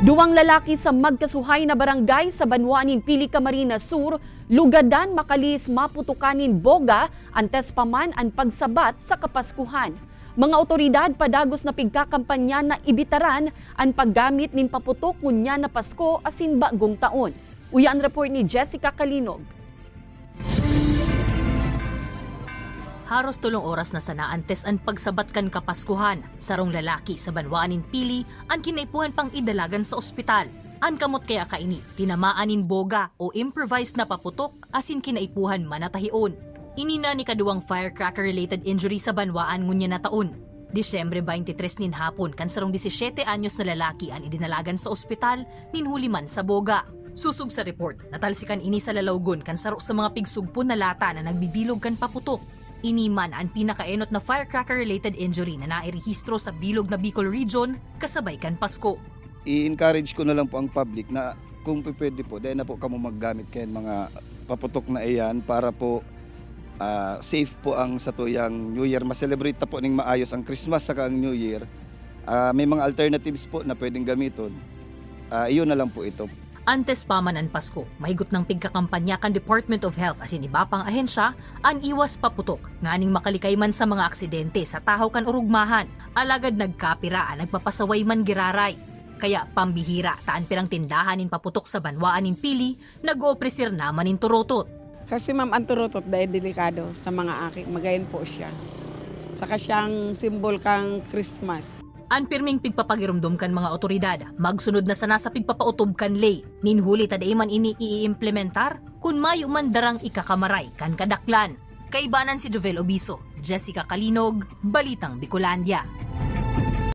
Duwang lalaki sa magkasuhay na barangay sa Banwanin, Pili, Camarines Sur, lugadan makalis maputukanin boga antes paman ang pagsabat sa Kapaskuhan. Mga otoridad padagos na pigkakampanya na ibitaran ang paggamit nin paputok ngunya na Pasko asin bagong taon. Uyan report ni Jessica Kalinog. Haros 3 oras na sana antes ang pagsabat kan Kapaskuhan. Sarong lalaki sa Banwanin, Pili ang kinaipuhan pang idalagan sa ospital. An kamot kaya kaini, tinamaanin boga o improvised na paputok asin kinaipuhan manatahion. Inina ni kaduwang firecracker-related injury sa Banwaan ngunya na taon. Disyembre 23 nin hapon kan sarong 17 anyos na lalaki ang idinalagan sa ospital nin huliman sa boga. Susug sa report, natalsikan ini sa lalawgon kan saro sa mga pigsugpon na lata na nagbibilog kan paputok. Iniman ang pinakaenot na firecracker-related injury na nairehistro sa bilog na Bicol Region kasabay kan Pasko. I-encourage ko na lang po ang public na kung pwede po, dahil na po kamo maggamit kayo mga paputok na iyan para po safe po ang satuyang New Year. Mas-celebrate na po ng maayos ang Christmas saka ang New Year. May mga alternatives po na pwedeng gamiton. Iyon na lang po ito. Antes pa man ang Pasko, mahigot ng pigkakampanya kan Department of Health asin iba pang ahensya ang iwas paputok nganing makalikay man sa mga aksidente sa tahaw kan urugmahan. Alagad nagkapira ang nagpapasaway man giraray. Kaya pambihira taan pirang tindahan in paputok sa Banwaan nin Pili nag-oopresir naman in turotot. Kasi ma'am ang turotot dahil delikado sa mga aki, magayon po siya. Saka siyang simbol kang Christmas. Ang pirming pigpapagirumdum kan mga otoridad, magsunod na sana sa pigpapautob kan lay. Ninhuli taday man ini i-implementar kung mayo man darang ikakamaray kan kadaklan. Kaibanan si Jovel Obiso, Jessica Kalinog, Balitang Bicolandia.